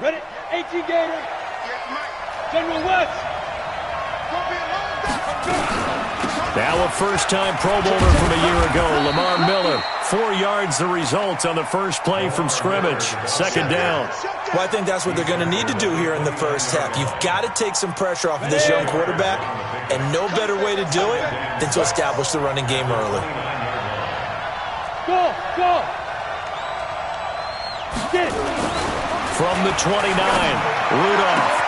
Ready? 18 Gator. General West. Now a first-time Pro Bowler from a year ago, Lamar Miller. 4 yards the result on the first play from scrimmage. Second down. Well, I think that's what they're going to need to do here in the first half. You've got to take some pressure off of this young quarterback, and no better way to do it than to establish the running game early. Go! Get it! From the 29, Rudolph.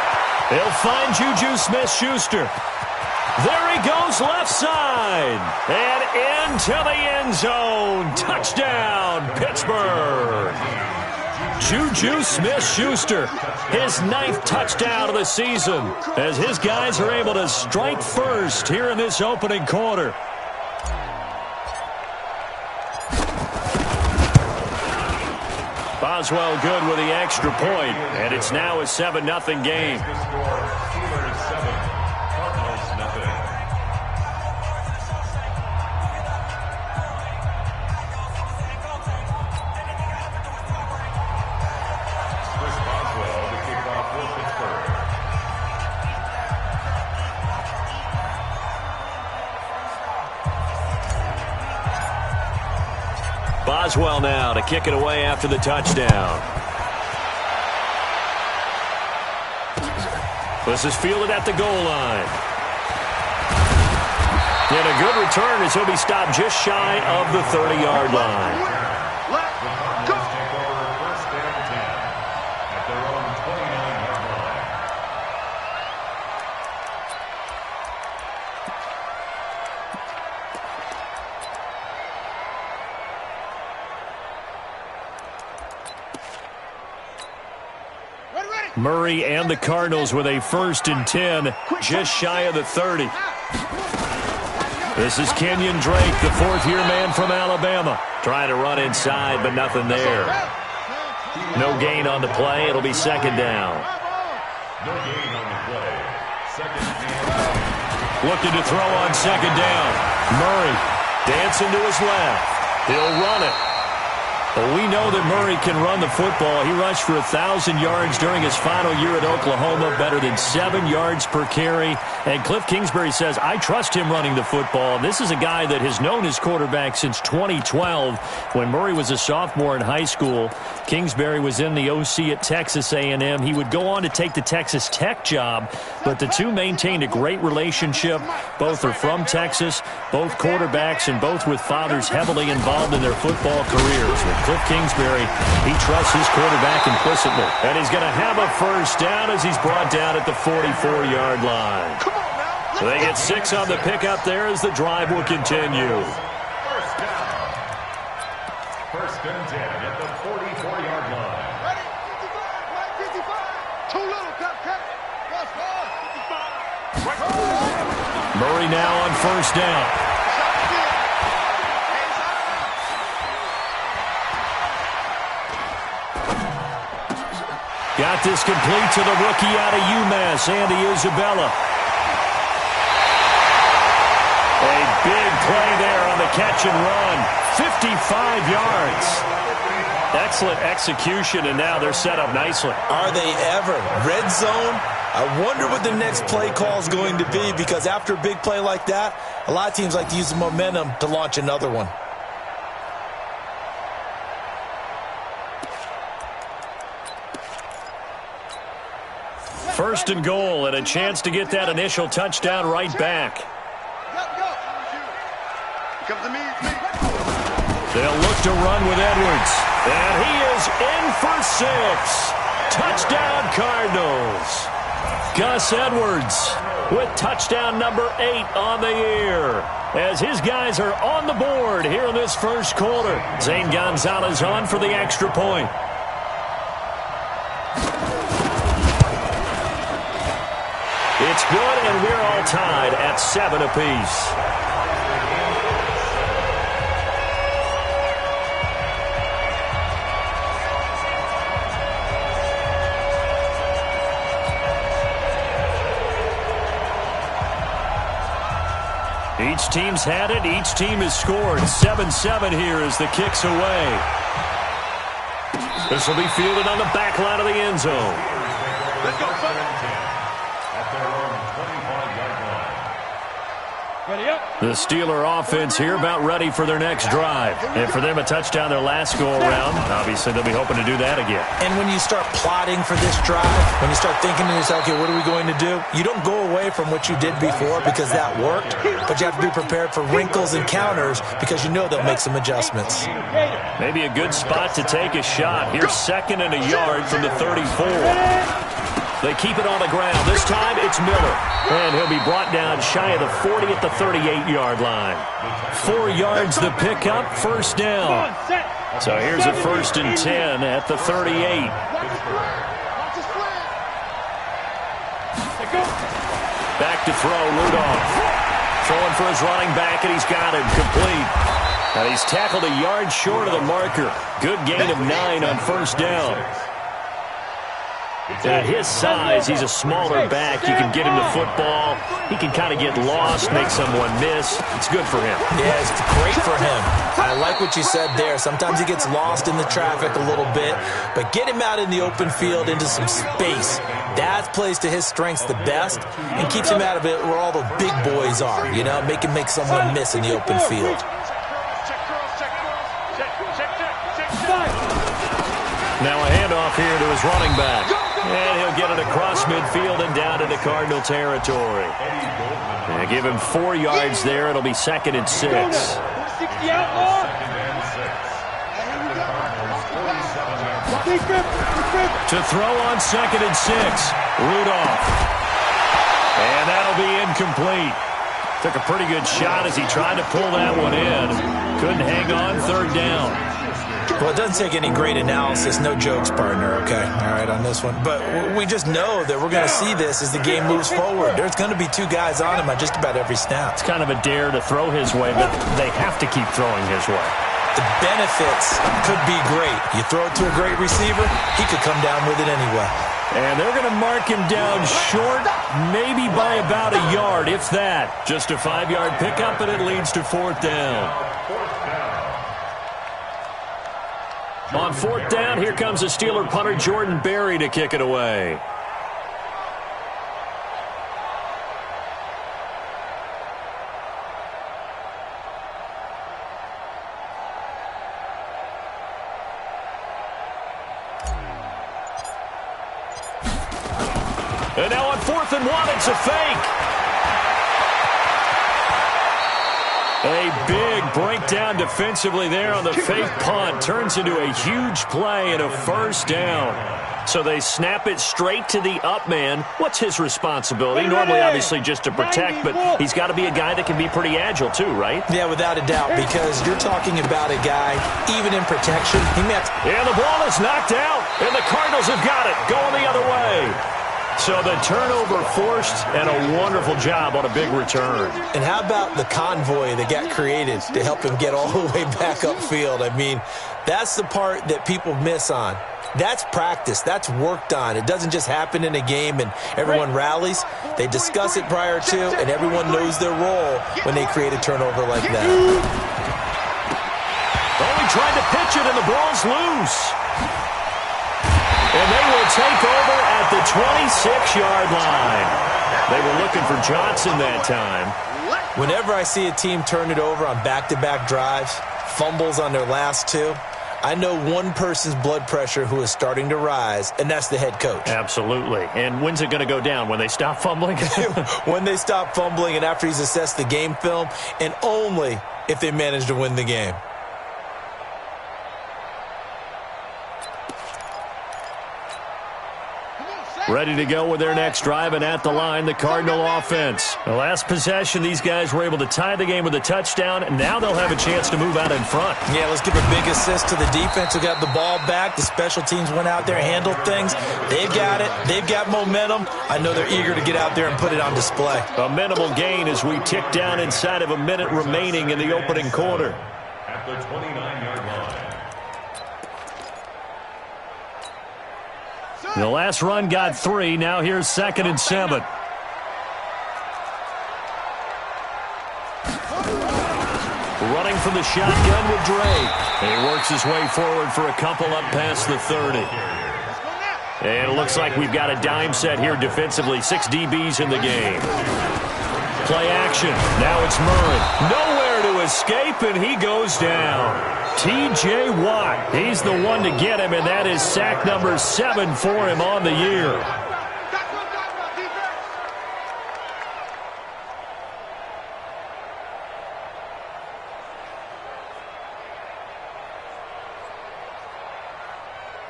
He'll find Juju Smith-Schuster. There he goes left side. And into the end zone. Touchdown, Pittsburgh. Juju Smith-Schuster, his 9th touchdown of the season, as his guys are able to strike first here in this opening quarter. Boswell good with the extra point, and it's now a 7-0 game. Boswell now to kick it away after the touchdown. This is fielded at the goal line. And a good return as he'll be stopped just shy of the 30-yard line. Murray and the Cardinals with a 1st and 10, just shy of the 30. This is Kenyon Drake, the 4th-year man from Alabama. Trying to run inside, but nothing there. No gain on the play. It'll be second down. Looking to throw on second down. Murray dancing to his left. He'll run it. Well, we know that Murray can run the football. He rushed for 1,000 yards during his final year at Oklahoma, better than 7 yards per carry. And Cliff Kingsbury says, I trust him running the football. And this is a guy that has known his quarterback since 2012 when Murray was a sophomore in high school. Kingsbury was in the OC at Texas A&M. He would go on to take the Texas Tech job, but the two maintained a great relationship. Both are from Texas, both quarterbacks, and both with fathers heavily involved in their football careers. Cliff Kingsbury, he trusts his quarterback implicitly. And he's going to have a first down as he's brought down at the 44-yard line. So they get 6 on the pickup there as the drive will continue. First down. 1st and 10 at the 44-yard line. Ready? 55. Too little, cut. Murray now on 1st down. Got this complete to the rookie out of UMass, Andy Isabella. A big play there on the catch and run. 55 yards. Excellent execution, and now they're set up nicely. Are they ever? Red zone? I wonder what the next play call is going to be, because after a big play like that, a lot of teams like to use the momentum to launch another one. First and goal, and a chance to get that initial touchdown right back. They'll look to run with Edwards. And he is in for 6. Touchdown, Cardinals. Gus Edwards with touchdown number 8 on the year. As his guys are on the board here in this first quarter. Zane Gonzalez on for the extra point. It's good, and we're all tied at 7 apiece. Each team's had it. Each team has scored. 7-7 here as the kick's away. This will be fielded on the back line of the end zone. Let's go, ready up. The Steeler offense here about ready for their next drive. And for them, a touchdown their last go-around. Obviously, they'll be hoping to do that again. And when you start plotting for this drive, when you start thinking to yourself, okay, what are we going to do? You don't go away from what you did before because that worked, but you have to be prepared for wrinkles and counters because you know they'll make some adjustments. Maybe a good spot to take a shot. Here's 2nd and a yard from the 34. They keep it on the ground. This time, it's Miller. And he'll be brought down shy of the 40 at the 38-yard line. 4 yards the pickup, first down. So here's a 1st and 10 at the 38. Back to throw, Rudolph. Throwing for his running back, and he's got him complete. And he's tackled a yard short of the marker. Good gain of 9 on first down. And at his size, he's a smaller back. You can get him the football. He can kind of get lost, make someone miss. It's good for him. Yeah, it's great for him. I like what you said there. Sometimes he gets lost in the traffic a little bit, but get him out in the open field into some space. That plays to his strengths the best and keeps him out of it where all the big boys are, you know, make him make someone miss in the open field. Now a handoff here to his running back. And he'll get it across midfield and down into Cardinal territory. And give him 4 yards there. It'll be 2nd and 6. To throw on 2nd and 6. Rudolph. And that'll be incomplete. Took a pretty good shot as he tried to pull that one in. Couldn't hang on, 3rd down. Well, it doesn't take any great analysis. No jokes, partner, okay? All right, on this one. But we just know that we're going to see this as the game moves forward. There's going to be 2 guys on him on just about every snap. It's kind of a dare to throw his way, but they have to keep throwing his way. The benefits could be great. You throw it to a great receiver, he could come down with it anyway. And they're going to mark him down short, maybe by about a yard, if that. Just a 5-yard pickup, and it leads to 4th down. On 4th down, here comes the Steeler punter Jordan Berry to kick it away. And now on 4th and 1, it's a fake. A big breakdown defensively there on the fake punt. Turns into a huge play and a 1st down. So they snap it straight to the up man. What's his responsibility? Normally, obviously, just to protect, but he's got to be a guy that can be pretty agile too, right? Yeah, without a doubt, because you're talking about a guy, even in protection, he met. And the ball is knocked out, and the Cardinals have got it. Going the other way. So the turnover forced, and a wonderful job on a big return. And how about the convoy that got created to help him get all the way back upfield? I mean, that's the part that people miss on. That's practice. That's worked on. It doesn't just happen in a game and everyone rallies. They discuss it prior to, and everyone knows their role when they create a turnover like that. Oh, he tried to pitch it, and the ball's loose. And they will take over at the 26-yard line. They were looking for Johnson that time. Whenever I see a team turn it over on back-to-back drives, fumbles on their last 2, I know one person's blood pressure who is starting to rise, and that's the head coach. Absolutely. And when's it going to go down? When they stop fumbling? When they stop fumbling and after he's assessed the game film, and only if they manage to win the game. Ready to go with their next drive, and at the line, the Cardinal offense. The last possession, these guys were able to tie the game with a touchdown, and now they'll have a chance to move out in front. Yeah, let's give a big assist to the defense who got the ball back. The special teams went out there, handled things. They've got it. They've got momentum. I know they're eager to get out there and put it on display. A minimal gain as we tick down inside of a minute remaining in the opening quarter. At the 29-yard line. The last run got 3. Now here's 2nd and 7. Running from the shotgun with Drake. He works his way forward for a couple up past the 30. And it looks like we've got a dime set here defensively. 6 DBs in the game. Play action. Now it's Murray. Nowhere to escape, and he goes down. T.J. Watt, he's the one to get him, and that is sack number 7 for him on the year.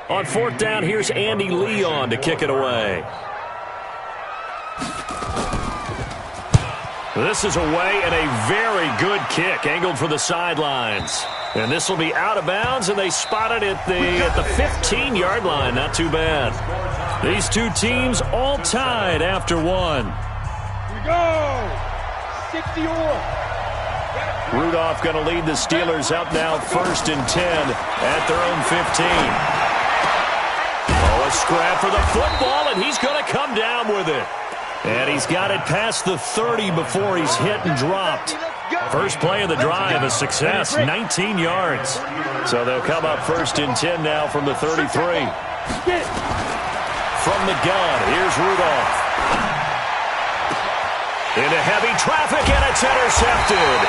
On 4th down, here's Andy Leon to kick it away. This is away, and a very good kick, angled for the sidelines. And this will be out of bounds, and they spot it at the 15-yard line. Not too bad. These two teams all tied after 1. Here we go. 60-or. Rudolph going to lead the Steelers up now 1st and 10 at their own 15. Oh, a scrap for the football, and he's going to come down with it. And he's got it past the 30 before he's hit and dropped. First play of the drive, a success, 19 yards. So they'll come up 1st and 10 now from the 33. From the gun, here's Rudolph. Into heavy traffic, and it's intercepted.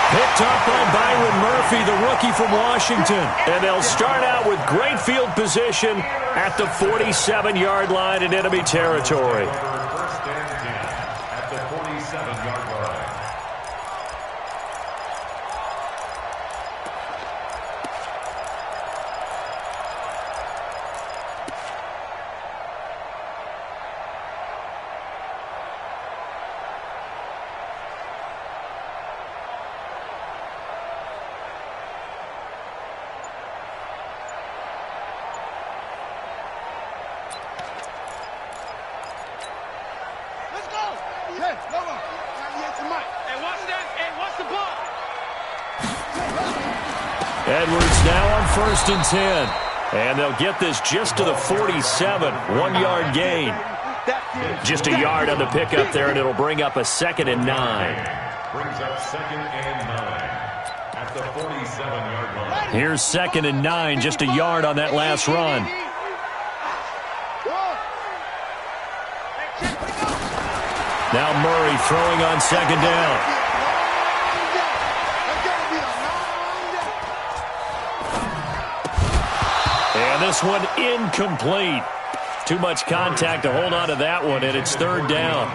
Picked up by Byron Murphy, the rookie from Washington. And they'll start out with great field position at the 47-yard line in enemy territory. First and 10 at the 47-yard line. Edwards now on 1st and 10. And they'll get this just to the 47. 1-yard gain. Just a yard on the pickup there, and it'll bring up a 2nd and 9. Brings up 2nd and 9 at the 47-yard line. Here's 2nd and 9, just a yard on that last run. Now Murray throwing on 2nd down. And this one incomplete. Too much contact to hold on to that one, and it's 3rd down.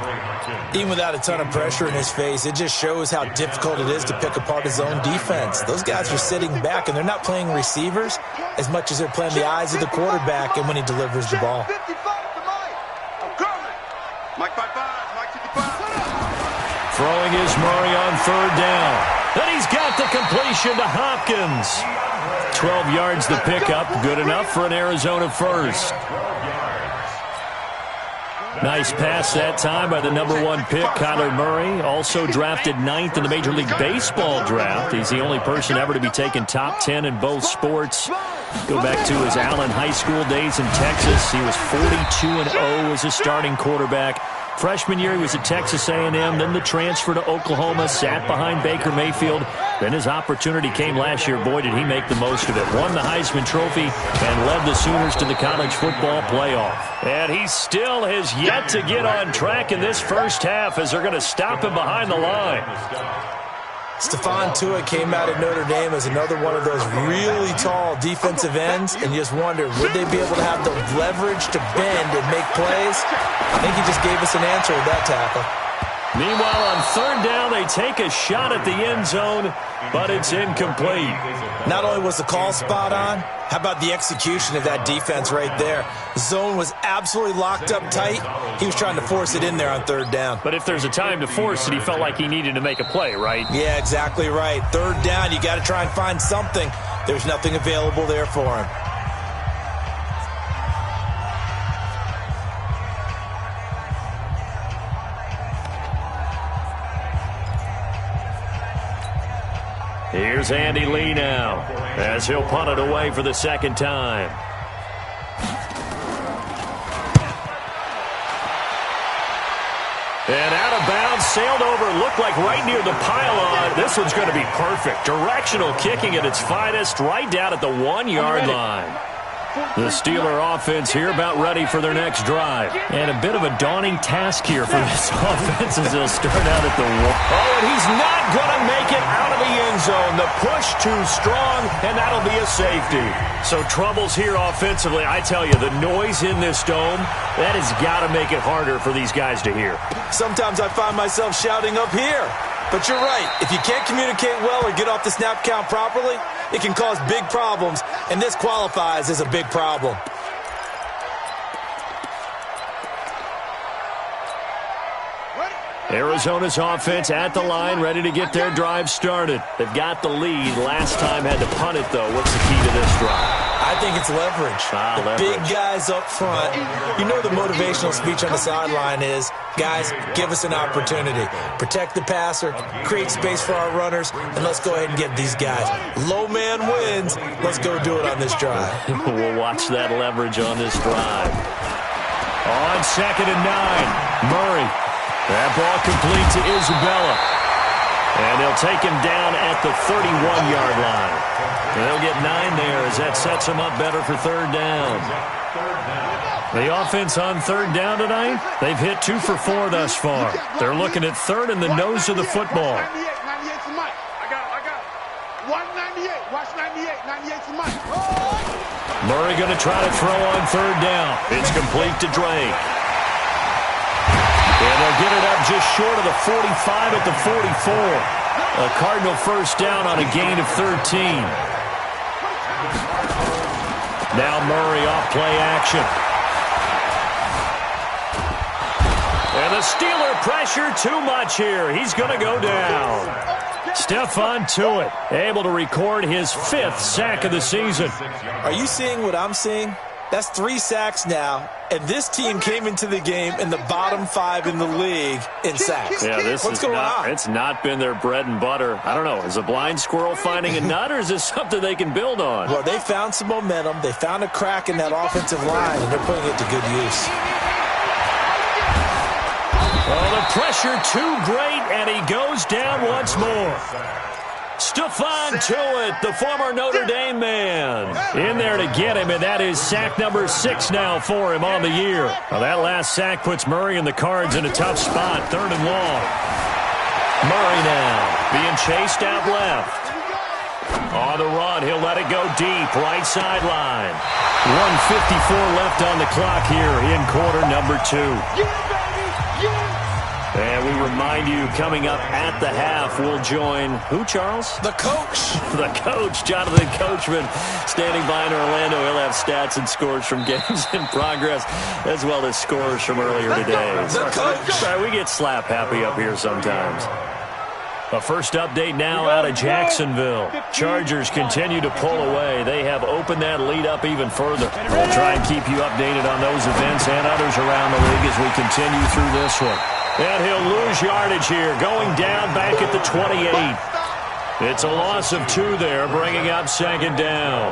Even without a ton of pressure in his face, it just shows how difficult it is to pick apart his own defense. Those guys are sitting back, and they're not playing receivers as much as they're playing the eyes of the quarterback and when he delivers the ball. Throwing is Murray on 3rd down. Then he's got the completion to Hopkins. 12 yards the pickup, good enough for an Arizona first. Nice pass that time by the #1 pick, Kyler Murray. Also drafted 9th in the Major League Baseball draft. He's the only person ever to be taken top 10 in both sports. Go back to his Allen High School days in Texas. He was 42-0 as a starting quarterback. Freshman year, he was at Texas A&M, then the transfer to Oklahoma, sat behind Baker Mayfield. Then his opportunity came last year. Boy, did he make the most of it. Won the Heisman Trophy and led the Sooners to the college football playoff. And he still has yet to get on track in this first half as they're going to stop him behind the line. Stephon Tuitt came out of Notre Dame as another one of those really tall defensive ends, and you just wonder, would they be able to have the leverage to bend and make plays? I think he just gave us an answer with that tackle. Meanwhile, on third down, they take a shot at the end zone, but it's incomplete. Not only was the call spot on, how about the execution of that defense right there? The zone was absolutely locked up tight. He was trying to force it in there on third down. But if there's a time to force it, he felt like he needed to make a play, right? Yeah, exactly right. Third down, you got to try and find something. There's nothing available there for him. Here's Andy Lee now, as he'll punt it away for the second time. And out of bounds, sailed over, looked like right near the pylon. This one's going to be perfect. Directional kicking at its finest, right down at the 1-yard line. The Steeler offense here about ready for their next drive. And a bit of a daunting task here for this offense as they'll start out at the 1. Oh, and he's not going to make it out of the end zone. The push too strong, and that'll be a safety. So troubles here offensively. I tell you, the noise in this dome, that has got to make it harder for these guys to hear. Sometimes I find myself shouting up here. But you're right. If you can't communicate well or get off the snap count properly, it can cause big problems, and this qualifies as a big problem. Arizona's offense at the line, ready to get their drive started. They've got the lead. Last time had to punt it, though. What's the key to this drive? I think it's leverage. Big guys up front. You know the motivational speech on the sideline is, guys, give us an opportunity. Protect the passer, create space for our runners, and let's go ahead and get these guys. Low man wins. Let's go do it on this drive. We'll watch that leverage on this drive. On 2nd and 9, Murray. That ball complete to Isabella. And they'll take him down at the 31-yard line. They'll get 9 there as that sets them up better for third down. The offense on third down tonight, they've hit 2 for 4 thus far. They're looking at third in the nose of the football. Murray going to try to throw on third down. It's complete to Drake. And they'll get it up just short of the 45 at the 44. A Cardinal first down on a gain of 13. Now Murray off play action. And the Steeler pressure too much here. He's going to go down. Stephon Tuitt able to record his 5th sack of the season. Are you seeing what I'm seeing? That's 3 sacks now, and this team came into the game in the bottom 5 in the league in sacks. Yeah, What's going on? It's not been their bread and butter. I don't know. Is a blind squirrel finding a nut, or is this something they can build on? Well, they found some momentum. They found a crack in that offensive line, and they're putting it to good use. Oh, the pressure too great, and he goes down once more. Stephon Tuitt, the former Notre Dame man, in there to get him, and that is sack number 6 now for him on the year. Well, that last sack puts Murray and the Cards in a tough spot, 3rd and long. Murray now being chased out left. On the run, he'll let it go deep, right sideline. 1:54 left on the clock here in quarter number 2. And we remind you, coming up at the half, we'll join who, Charles? The coach. The coach, Jonathan Coachman, standing by in Orlando. He'll have stats and scores from games in progress, as well as scores from earlier today. The coach. Right, we get slap happy up here sometimes. A first update now out of Jacksonville. Chargers continue to pull away. They have opened that lead up even further. We'll try and keep you updated on those events and others around the league as we continue through this one. And he'll lose yardage here, going down back at the 28. It's a loss of 2 there, bringing up 2nd down.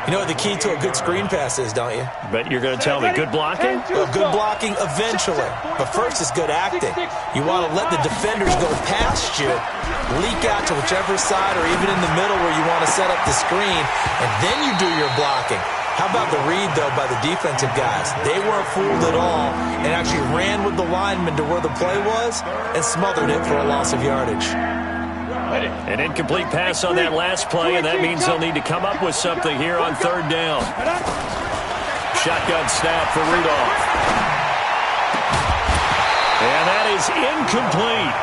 You know what the key to a good screen pass is, don't you? Bet you're going to tell me. Good blocking? Well, good blocking eventually. But first is good acting. You want to let the defenders go past you, leak out to whichever side or even in the middle where you want to set up the screen, and then you do your blocking. How about the read, though, by the defensive guys? They weren't fooled at all and actually ran with the lineman to where the play was and smothered it for a loss of yardage. An incomplete pass on that last play, and that means they'll need to come up with something here on 3rd down. Shotgun snap for Rudolph. And that is incomplete.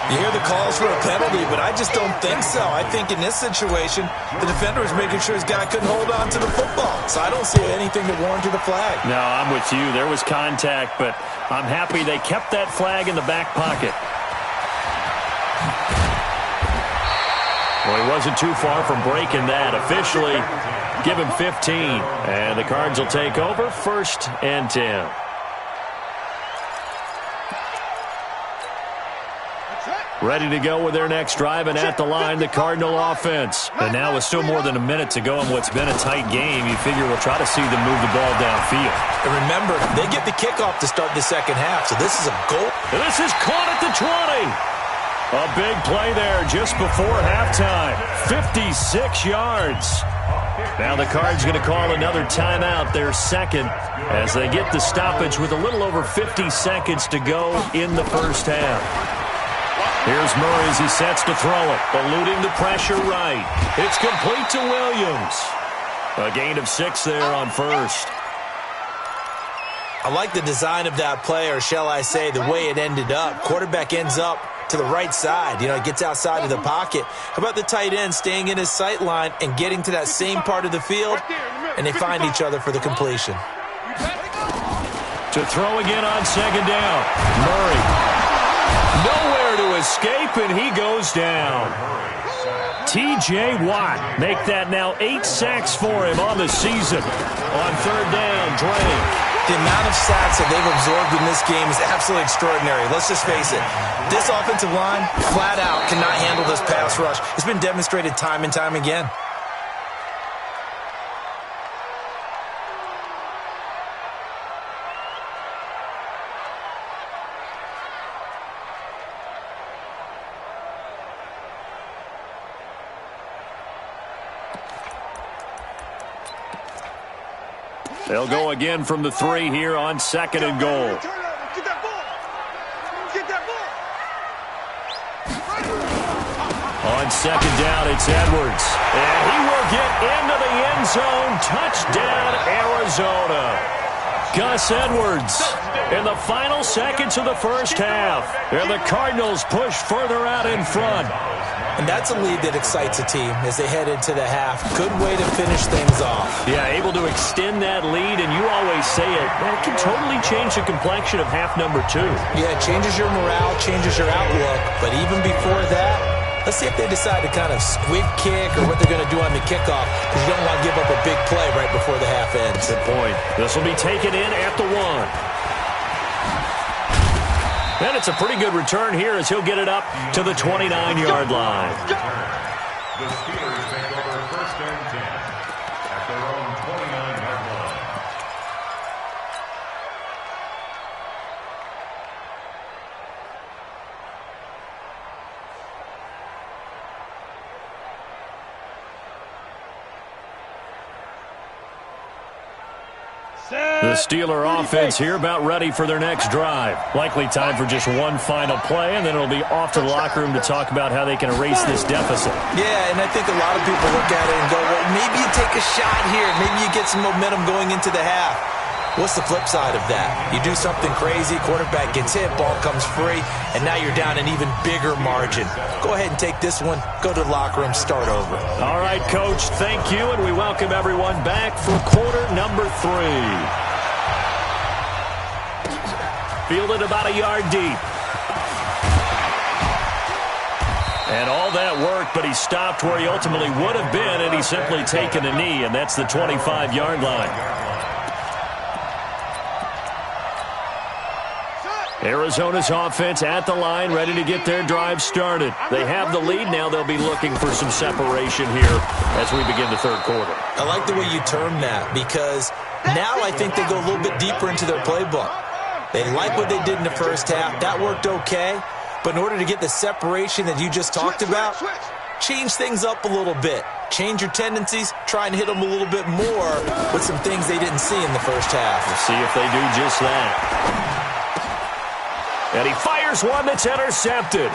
You hear the calls for a penalty, but I just don't think so. I think in this situation, the defender was making sure his guy couldn't hold on to the football. So I don't see anything that warranted a flag. No, I'm with you. There was contact, but I'm happy they kept that flag in the back pocket. Well, he wasn't too far from breaking that. Officially, give him 15. And the Cards will take over 1st and 10. Ready to go with their next drive, and at the line, the Cardinal offense. And now with still more than a minute to go in what's been a tight game, you figure we'll try to see them move the ball downfield. And remember, they get the kickoff to start the second half, so this is a goal. And this is caught at the 20. A big play there just before halftime. 56 yards. Now the Cards going to call another timeout, their second, as they get the stoppage with a little over 50 seconds to go in the first half. Here's Murray as he sets to throw it, eluding the pressure right. It's complete to Williams. A gain of 6 there on first. I like the design of that play, or shall I say the way it ended up. Quarterback ends up to the right side. You know, it gets outside of the pocket. How about the tight end staying in his sight line and getting to that same part of the field, and they find each other for the completion. To throw again on second down. Murray. Nowhere to escape, and he goes down. T.J. Watt make that now 8 sacks for him on the season. On third down, Drake. The amount of sacks that they've absorbed in this game is absolutely extraordinary. Let's just face it. This offensive line, flat out, cannot handle this pass rush. It's been demonstrated time and time again. They'll go again from the 3 here on second and goal. Get that ball. Get that ball. On second down, it's Edwards. And he will get into the end zone. Touchdown, Arizona. Gus Edwards in the final seconds of the first half. And the Cardinals push further out in front. And that's a lead that excites a team as they head into the half. Good way to finish things off. Yeah, able to extend that lead, and you always say it, that can totally change the complexion of half number 2. Yeah, it changes your morale, changes your outlook. But even before that, let's see if they decide to kind of squib kick or what they're going to do on the kickoff, because you don't want to give up a big play right before the half ends. Good point. This will be taken in at the 1. And it's a pretty good return here as he'll get it up to the 29-yard line. The Steelers take over 1st and 10 at their own 29-yard line. The Steeler offense here about ready for their next drive. Likely time for just one final play, and then it'll be off to the locker room to talk about how they can erase this deficit. Yeah, and I think a lot of people look at it and go, well, maybe you take a shot here. Maybe you get some momentum going into the half. What's the flip side of that? You do something crazy, quarterback gets hit, ball comes free, and now you're down an even bigger margin. Go ahead and take this one, go to the locker room, start over. All right, Coach, thank you, and we welcome everyone back for quarter number 3. Fielded about a yard deep. And all that work, but he stopped where he ultimately would have been, and he's simply taken a knee, and that's the 25-yard line. Arizona's offense at the line, ready to get their drive started. They have the lead. Now they'll be looking for some separation here as we begin the third quarter. I like the way you term that, because now I think they go a little bit deeper into their playbook. They like what they did in the first half. That worked okay. But in order to get the separation that you just talked about, change things up a little bit. Change your tendencies. Try and hit them a little bit more with some things they didn't see in the first half. We'll see if they do just that. And he fires one that's intercepted.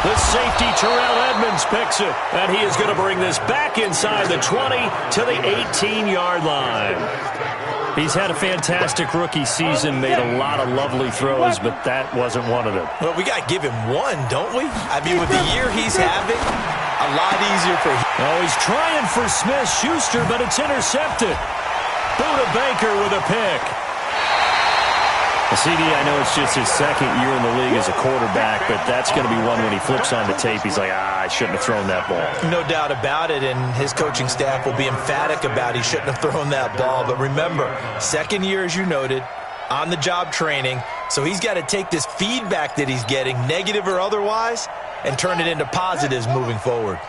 The safety, Terrell Edmonds, picks it. And he is going to bring this back inside the 20 to the 18-yard line. He's had a fantastic rookie season, made a lot of lovely throws, but that wasn't one of them. Well, we got to give him one, don't we? I mean, with the year he's having, a lot easier for him. Oh, he's trying for Smith-Schuster, but it's intercepted. Buda Baker with a pick. CD, I know it's just his second year in the league as a quarterback, but that's going to be one when he flips on the tape. He's like, I shouldn't have thrown that ball. No doubt about it, and his coaching staff will be emphatic about he shouldn't have thrown that ball. But remember, second year, as you noted, on-the-job training, so he's got to take this feedback that he's getting, negative or otherwise, and turn it into positives moving forward.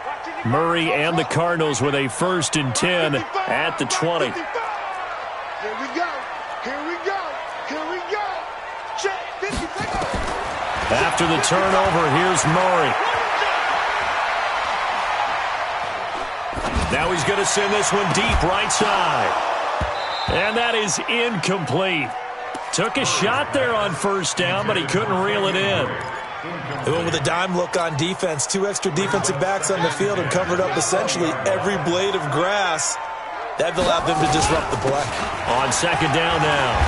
Murray and the Cardinals with a 1st and 10 at the 20. Here we go. Here we go. Here we go. Check. 50 seconds. After the turnover, here's Murray. Now he's going to send this one deep right side. And that is incomplete. Took a shot there on 1st down, but he couldn't reel it in. They went with a dime look on defense. 2 extra defensive backs on the field and covered up essentially every blade of grass. That allowed them to disrupt the play. On 2nd down now.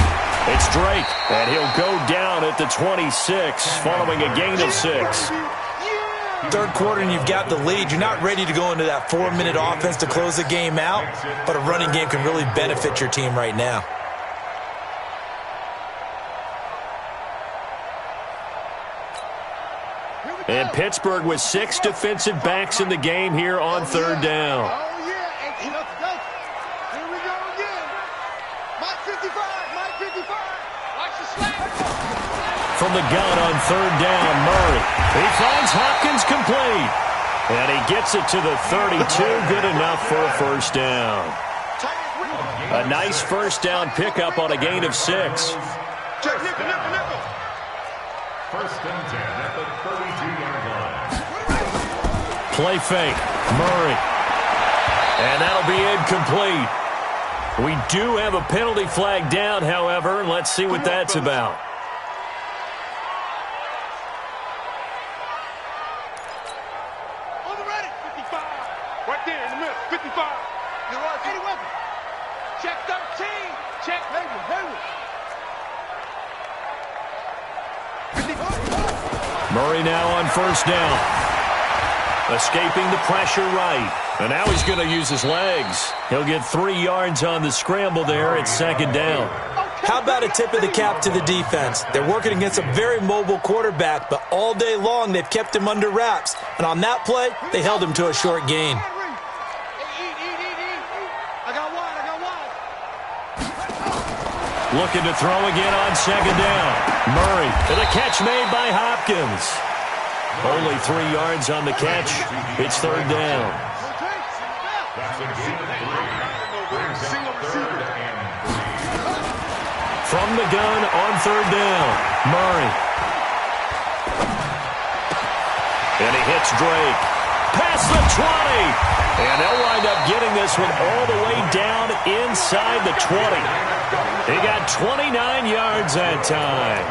It's Drake, and he'll go down at the 26, following a gain of 6. Third quarter, and you've got the lead. You're not ready to go into that 4-minute offense to close the game out, but a running game can really benefit your team right now. And Pittsburgh with 6 defensive backs in the game here on 3rd down. Oh, yeah. And here we go again. Mike 55. Mike 55. Watch the slap. From the gun on 3rd down, Murray. He finds Hopkins complete. And he gets it to the 32. Good enough for a 1st down. A nice 1st down pickup on a gain of 6. Check, nickel. 1st and 10 at the 32-yard line. Play fake. Murray. And that'll be incomplete. We do have a penalty flag down, however. Let's see what that's about. On the ready. 55. Right there in the middle. 55. You're right. 81. Check 13. Check. Hayward. Murray now on 1st down. Escaping the pressure right. And now he's going to use his legs. He'll get 3 yards on the scramble there at 2nd down. How about a tip of the cap to the defense? They're working against a very mobile quarterback, but all day long they've kept him under wraps. And on that play, they held him to a short gain. I got one. Looking to throw again on 2nd down. Murray for the catch made by Hopkins. Only 3 yards on the catch. It's 3rd down. From the gun on 3rd down. Murray. And he hits Drake. Past the 20. And they'll wind up getting this one all the way down inside the 20. He got 29 yards that time.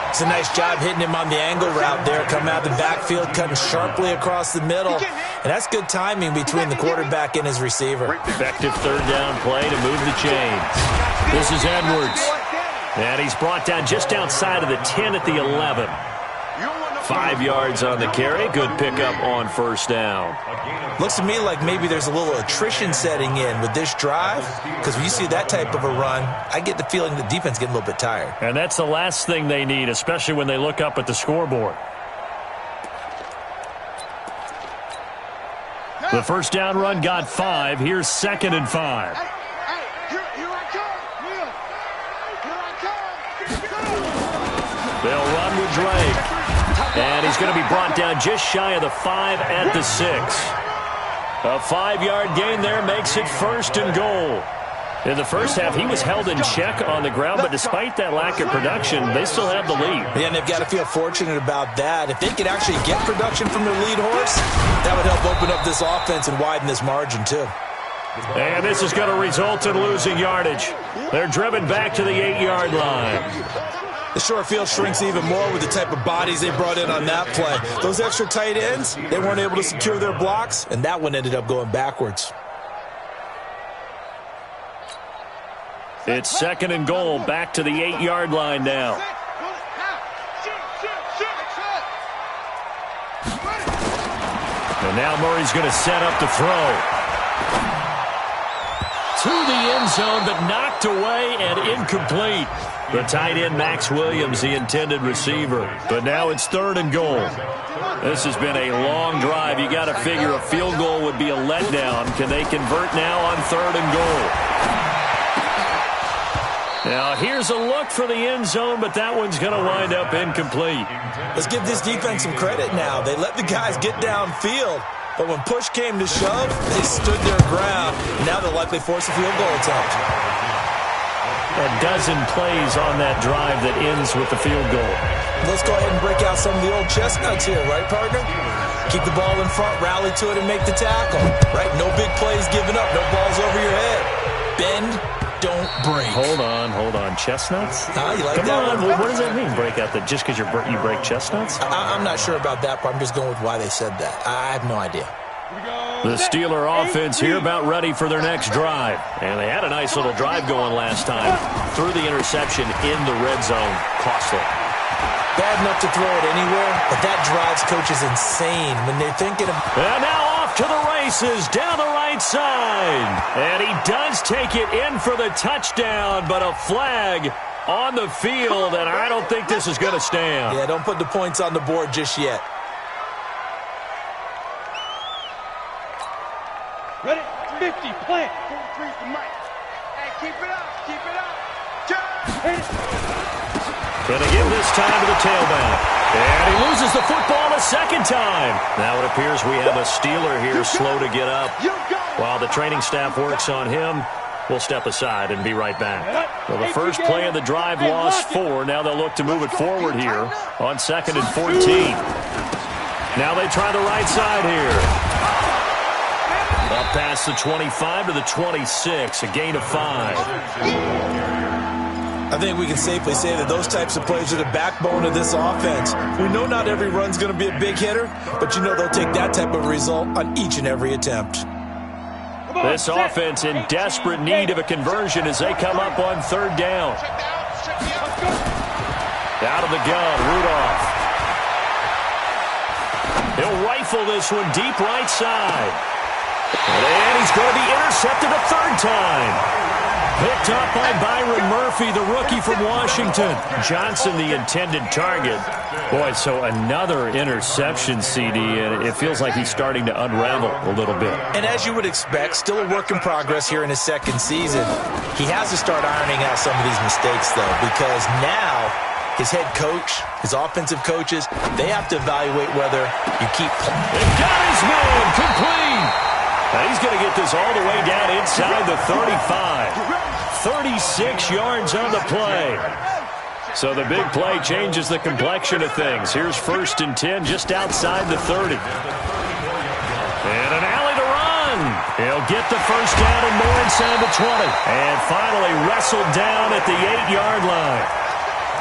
It's a nice job hitting him on the angle route there, coming out of the backfield, cutting sharply across the middle. And that's good timing between the quarterback and his receiver. Effective 3rd down play to move the chains. This is Edwards. And he's brought down just outside of the 10 at the 11. 5 yards on the carry. Good pickup on 1st down. Looks to me like maybe there's a little attrition setting in with this drive, because when you see that type of a run, I get the feeling the defense getting a little bit tired. And that's the last thing they need, especially when they look up at the scoreboard. The 1st down run got 5. Here's 2nd and 5. Here I come. They'll run with Drake. And he's going to be brought down just shy of the 5 at the 6. A 5-yard gain there makes it 1st and goal. In the first half, he was held in check on the ground, but despite that lack of production, they still have the lead. Yeah, and they've got to feel fortunate about that. If they could actually get production from their lead horse, that would help open up this offense and widen this margin, too. And this is going to result in losing yardage. They're driven back to the 8-yard line. The short field shrinks even more with the type of bodies they brought in on that play. Those extra tight ends, they weren't able to secure their blocks, and that one ended up going backwards. It's 2nd and goal, back to the 8-yard line now. And now Murray's going to set up to throw. To the end zone, but knocked away and incomplete. The tight end, Max Williams, the intended receiver. But now it's 3rd and goal. This has been a long drive. You got to figure a field goal would be a letdown. Can they convert now on 3rd and goal? Now, here's a look for the end zone, but that one's going to wind up incomplete. Let's give this defense some credit now. They let the guys get downfield, but when push came to shove, they stood their ground. Now they'll likely force a field goal attempt. A dozen plays on that drive that ends with the field goal. Let's go ahead and break out some of the old chestnuts here, right, partner? Keep the ball in front, rally to it, and make the tackle. Right? No big plays given up, no balls over your head. Bend, don't break. Hold on. Chestnuts? You like Come that on. one? What does that mean, break out? Just because you break chestnuts? I'm not sure about that part. I'm just going with why they said that. I have no idea. The Steeler offense here about ready for their next drive. And they had a nice little drive going last time. Threw the interception in the red zone. Costly. Bad enough to throw it anywhere, but that drives coaches insane when they're thinking of... And now off to the races down the right side. And he does take it in for the touchdown, but a flag on the field, and I don't think this is going to stand. Yeah, don't put the points on the board just yet. Ready? 50, plant. 43 for Mike. Hey, keep it up. Hit it. Going to give this time to the tailback. And he loses the football a second time. Now it appears we have a Steeler here slow to get up. While the training staff works on him, we'll step aside and be right back. Well, the first play of the drive lost 4. Now they'll look to move it forward here on 2nd and 14. Now they try the right side here. Up past the 25 to the 26, a gain of 5. I think we can safely say that those types of plays are the backbone of this offense. We know not every run's going to be a big hitter, but you know they'll take that type of result on each and every attempt. This offense in desperate need of a conversion as they come up on 3rd down. Out of the gun, Rudolph. He'll rifle this one deep right side. And he's going to be intercepted a 3rd time. Picked up by Byron Murphy, the rookie from Washington. Johnson, the intended target. Boy, so another interception, CD, and it feels like he's starting to unravel a little bit. And as you would expect, still a work in progress here in his 2nd season. He has to start ironing out some of these mistakes, though, because now his head coach, his offensive coaches, they have to evaluate whether you keep... They got his man, complete! Now he's going to get this all the way down inside the 35. 36 yards on the play. So the big play changes the complexion of things. Here's 1st and 10 just outside the 30. And an alley to run. He'll get the first down and more inside the 20. And finally wrestled down at the 8-yard line.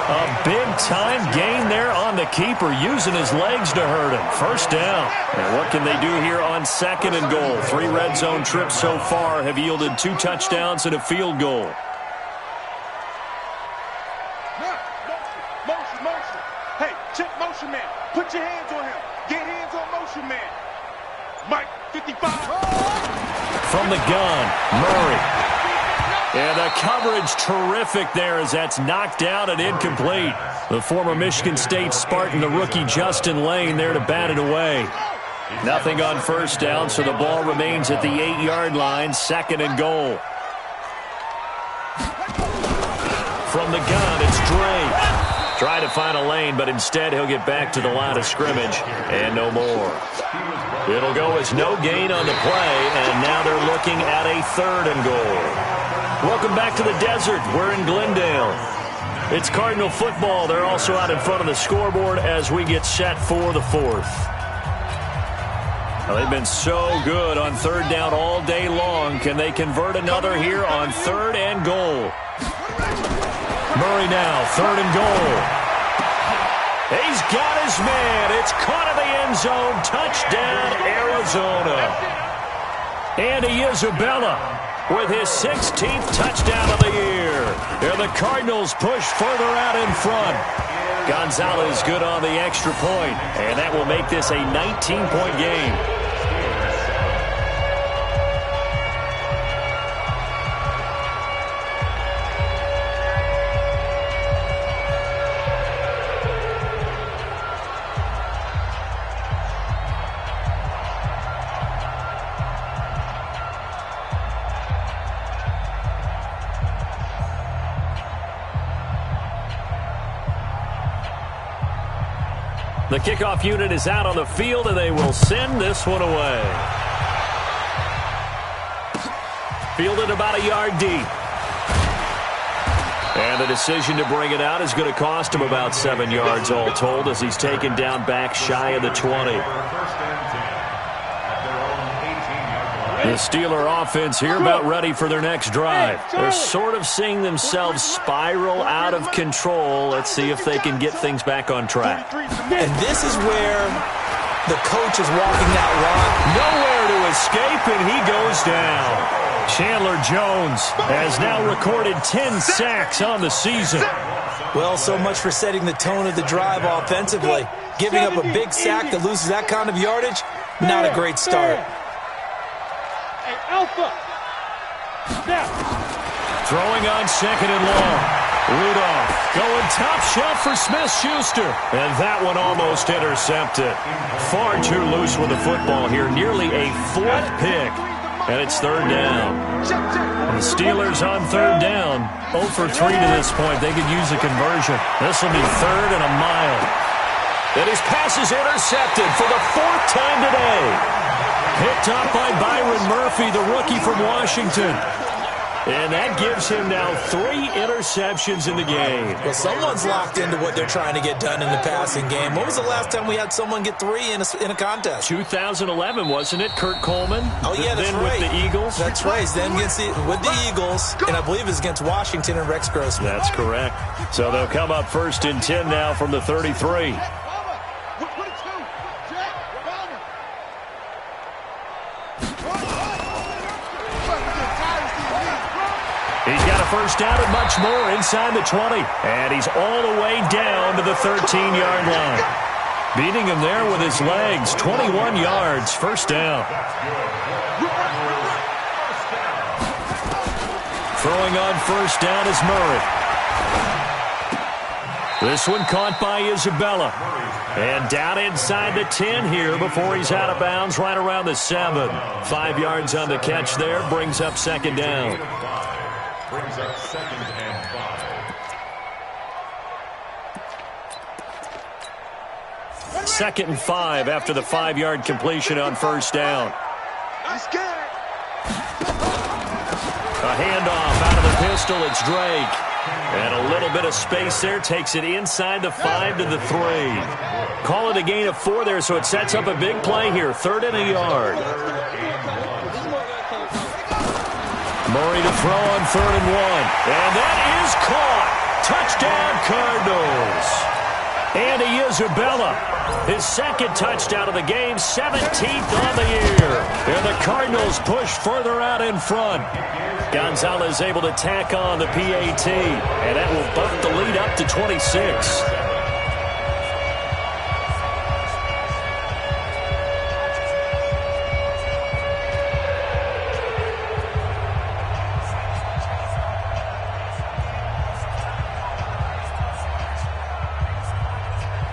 A big-time gain there on the keeper, using his legs to hurt him. First down. And what can they do here on 2nd and goal? 3 red zone trips so far have yielded 2 touchdowns and a field goal. Motion. Hey, check motion man. Put your hands on him. Get hands on motion man. Mike, 55. From the gun, Murray. And the coverage terrific there as that's knocked down and incomplete. The former Michigan State Spartan, the rookie Justin Lane, there to bat it away. Nothing on first down, so the ball remains at the 8-yard line, 2nd and goal. From the gun, it's Drake. Try to find a lane, but instead he'll get back to the line of scrimmage, and no more. It'll go as no gain on the play, and now they're looking at a 3rd and goal. Welcome back to the desert. We're in Glendale. It's Cardinal football. They're also out in front of the scoreboard as we get set for the 4th. Well, they've been so good on 3rd down all day long. Can they convert another here on 3rd and goal? Murray now, 3rd and goal. He's got his man. It's caught in the end zone. Touchdown, Arizona. Andy Isabella with his 16th touchdown of the year. And the Cardinals push further out in front. Gonzalez good on the extra point, and that will make this a 19-point game. The kickoff unit is out on the field, and they will send this one away. Fielded about a yard deep. And the decision to bring it out is going to cost him about 7 yards all told as he's taken down back shy of the 20. The Steeler offense here about ready for their next drive. They're sort of seeing themselves spiral out of control. Let's see if they can get things back on track. And this is where the coach is walking that line. Nowhere to escape, and he goes down. Chandler Jones has now recorded 10 sacks on the season. Well, so much for setting the tone of the drive offensively. Giving up a big sack that loses that kind of yardage, not a great start. Alpha. Snap. Throwing on 2nd and long. Rudolph going top shelf for Smith-Schuster. And that one almost intercepted. Far too loose with the football here. Nearly a 4th pick. And it's 3rd down. The Steelers on 3rd down. 0 for 3 to this point. They could use a conversion. This will be 3rd and a mile. And his pass is intercepted for the 4th time today. Picked up by Byron Murphy, the rookie from Washington. And that gives him now 3 interceptions in the game. Well, someone's locked into what they're trying to get done in the passing game. When was the last time we had someone get 3 in a contest? 2011, wasn't it? Kurt Coleman? Oh, yeah, that's then right. With the Eagles? That's right. Then with the Eagles, and I believe it's against Washington and Rex Grossman. That's correct. So they'll come up 1st and 10 now from the 33. He's got a first down and much more inside the 20. And he's all the way down to the 13-yard line. Beating him there with his legs. 21 yards, first down. Throwing on first down is Murray. This one caught by Isabella. And down inside the 10 here before he's out of bounds right around the 7. 5 yards on the catch there. Brings up 2nd down. Brings up 2nd and 5. 2nd and 5 after the 5-yard completion on first down. A handoff out of the pistol. It's Drake. And a little bit of space there. Takes it inside the 5 to the 3. Call it a gain of 4 there, so it sets up a big play here. 3rd and a yard. Murray to throw on 3rd and 1. And that is caught. Touchdown, Cardinals. Andy Isabella, his 2nd touchdown of the game, 17th on the year. And the Cardinals push further out in front. Gonzalez able to tack on the PAT. And that will bump the lead up to 26.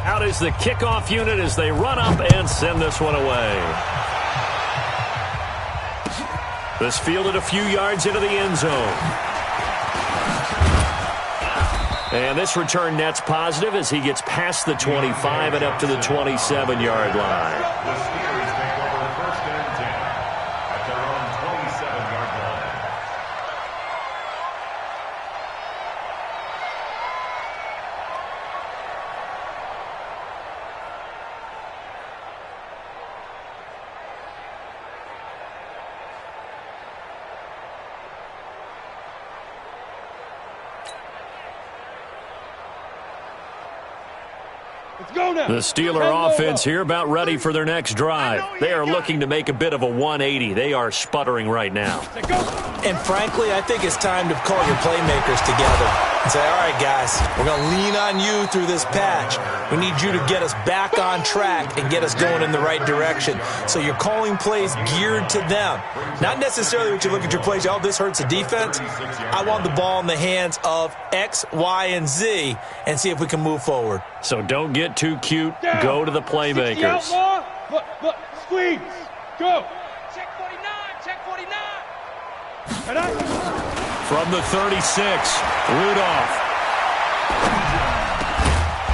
Out is the kickoff unit as they run up and send this one away. This fielded a few yards into the end zone. And this return net's positive as he gets past the 25 and up to the 27-yard line. The Steelers take over 1st and 10 at their own 27-yard line. The Steeler offense here about ready for their next drive. They are looking to make a bit of a 180. They are sputtering right now. And frankly, I think it's time to call your playmakers together and say, all right, guys, we're going to lean on you through this patch. We need you to get us back on track and get us going in the right direction. So you're calling plays geared to them. Not necessarily what you look at your plays, oh, this hurts the defense. I want the ball in the hands of X, Y, and Z and see if we can move forward. So don't get too cute. Go to the playmakers. Look, squeeze. Go. Check 49. Check 49. From the 36, Rudolph.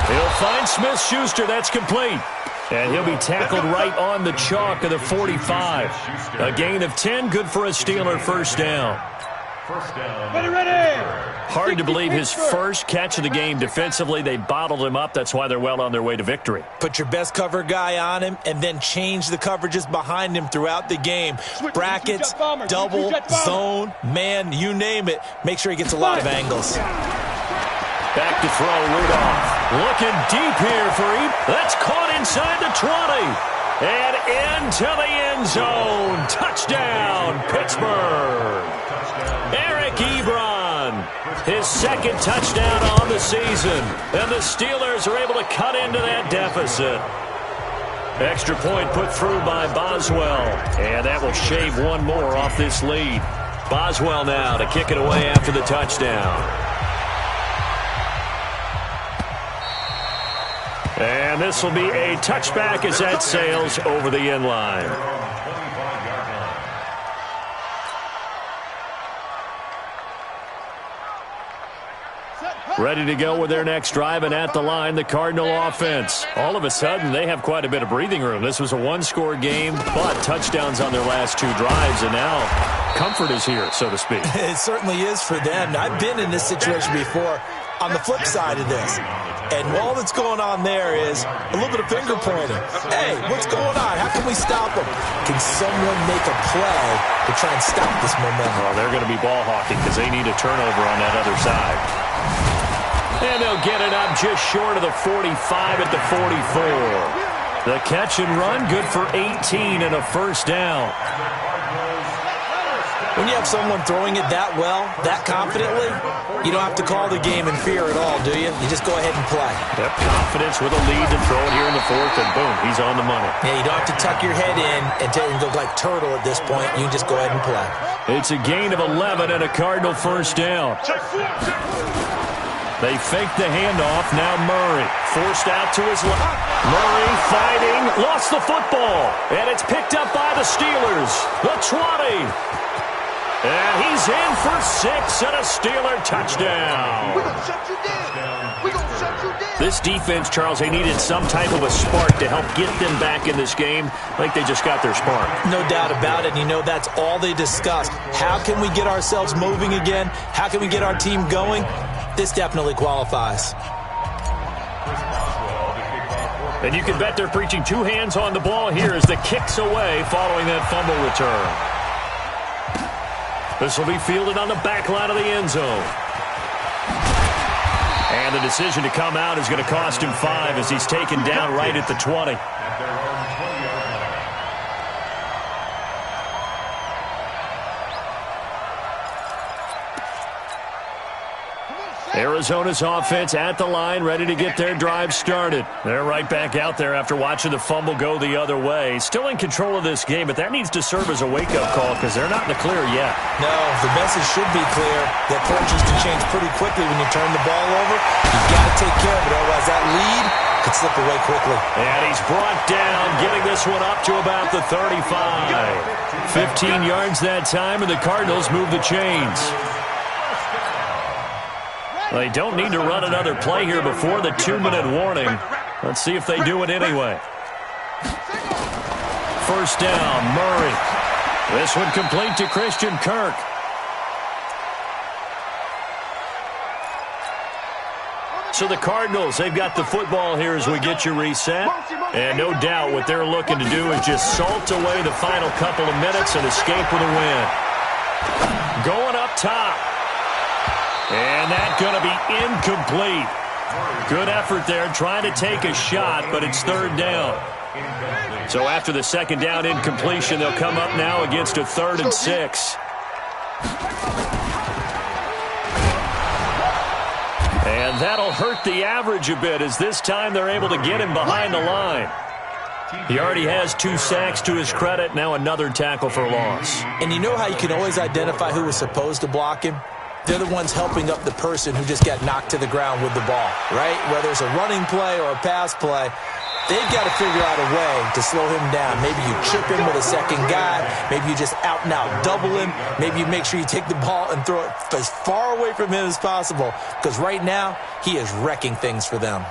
He'll find Smith-Schuster. That's complete. And he'll be tackled right on the chalk of the 45. A gain of 10, good for a Steeler first down. Ready. Hard to believe his first catch of the game defensively. They bottled him up. That's why they're well on their way to victory. Put your best cover guy on him and then change the coverages behind him throughout the game. Brackets, double, zone, man, you name it. Make sure he gets a lot of angles. Back to throw, Rudolph. Looking deep here for that's caught inside the 20. And into the end zone. Touchdown, Pittsburgh. Eric Ebron, his second touchdown on the season. And the Steelers are able to cut into that deficit. Extra point put through by Boswell. And that will shave one more off this lead. Boswell now to kick it away after the touchdown. And this will be a touchback as that sails over the end line. Ready to go with their next drive, and at the line, the Cardinal offense. All of a sudden, they have quite a bit of breathing room. This was a one-score game, but touchdowns on their last two drives, and now comfort is here, so to speak. It certainly is for them. I've been in this situation before on the flip side of this. And all that's going on there is a little bit of finger pointing. Hey, what's going on? How can we stop them? Can someone make a play to try and stop this momentum? Well, they're going to be ball hawking because they need a turnover on that other side. And they'll get it up just short of the 45 at the 44. The catch and run, good for 18 and a first down. When you have someone throwing it that well, that confidently, you don't have to call the game in fear at all, do you? You just go ahead and play. Yep, confidence with a lead to throw it here in the fourth, and boom, he's on the money. Yeah, you don't have to tuck your head in and go like turtle at this point. You just go ahead and play. It's a gain of 11 and a Cardinal first down. They fake the handoff. Now Murray forced out to his left. Murray fighting, lost the football, and it's picked up by the Steelers. The 20. And he's in for 6 and a Steeler touchdown. We're going to shut you down. We're going to shut you down. This defense, Charles, they needed some type of a spark to help get them back in this game. I think they just got their spark. No doubt about it. You know, that's all they discussed. How can we get ourselves moving again? How can we get our team going? This definitely qualifies. And you can bet they're preaching two hands on the ball here as the kick's away following that fumble return. This will be fielded on the back line of the end zone. And the decision to come out is going to cost him 5 as he's taken down right at the 20. Arizona's offense at the line, ready to get their drive started. They're right back out there after watching the fumble go the other way. Still in control of this game, but that needs to serve as a wake-up call because they're not in the clear yet. No, the message should be clear that fortunes can change pretty quickly when you turn the ball over. You've got to take care of it, otherwise that lead could slip away quickly. And he's brought down, getting this one up to about the 35. 15 yards that time, and the Cardinals move the chains. They don't need to run another play here before the 2-minute warning. Let's see if they do it anyway. First down, Murray. This one complete to Christian Kirk. So the Cardinals, they've got the football here as we get you reset. And no doubt what they're looking to do is just salt away the final couple of minutes and escape with a win. Going up top. And that's going to be incomplete. Good effort there, trying to take a shot, but it's third down. So after the second down incompletion, they'll come up now against a 3rd and 6. And that'll hurt the average a bit, as this time they're able to get him behind the line. He already has 2 sacks to his credit, now another tackle for loss. And you know how you can always identify who was supposed to block him? They're the ones helping up the person who just got knocked to the ground with the ball, right? Whether it's a running play or a pass play, they've got to figure out a way to slow him down. Maybe you chip him with a second guy. Maybe you just out-and-out double him. Maybe you make sure you take the ball and throw it as far away from him as possible, because right now he is wrecking things for them.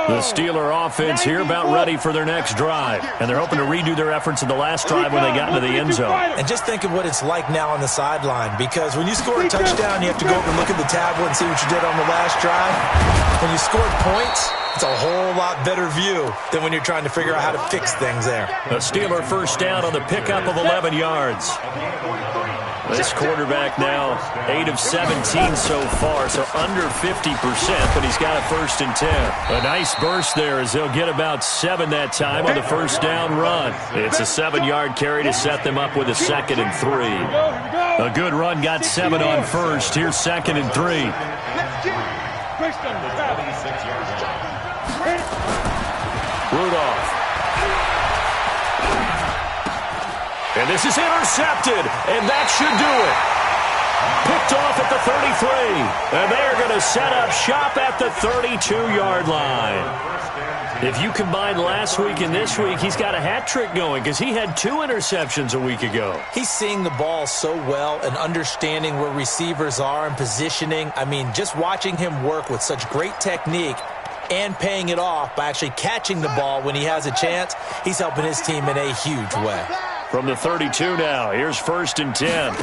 The Steeler offense here about ready for their next drive. And they're hoping to redo their efforts in the last drive when they got into the end zone. And just think of what it's like now on the sideline, because when you score a touchdown, you have to go over and look at the tablet and see what you did on the last drive. When you scored points, it's a whole lot better view than when you're trying to figure out how to fix things there. A Steeler first down on the pickup of 11 yards. This quarterback now 8 of 17 so far, so under 50%, but he's got a 1st and 10. A nice burst there as they'll get about 7 that time on the first down run. It's a 7-yard carry to set them up with a 2nd and 3. A good run got 7 on first. Here's 2nd and 3. Rudolph. And this is intercepted, and that should do it. Picked off at the 33, and they're going to set up shop at the 32-yard line. If you combine last week and this week, he's got a hat trick going because he had 2 interceptions a week ago. He's seeing the ball so well and understanding where receivers are and positioning. I mean, just watching him work with such great technique and paying it off by actually catching the ball when he has a chance, he's helping his team in a huge way. From the 32 now, here's 1st and 10.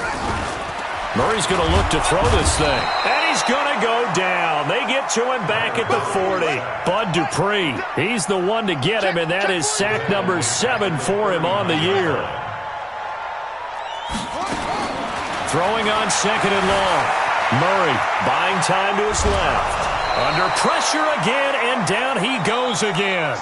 Murray's going to look to throw this thing. And he's going to go down. They get to him back at the 40. Bud Dupree, he's the one to get him, and that is sack number 7 for him on the year. Throwing on 2nd and long. Murray buying time to his left. Under pressure again, and down he goes again.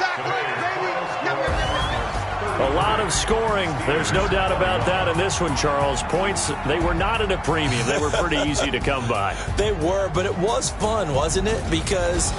A lot of scoring. There's no doubt about that in this one, Charles. Points, they were not at a premium. They were pretty easy to come by. They were, but it was fun, wasn't it? Because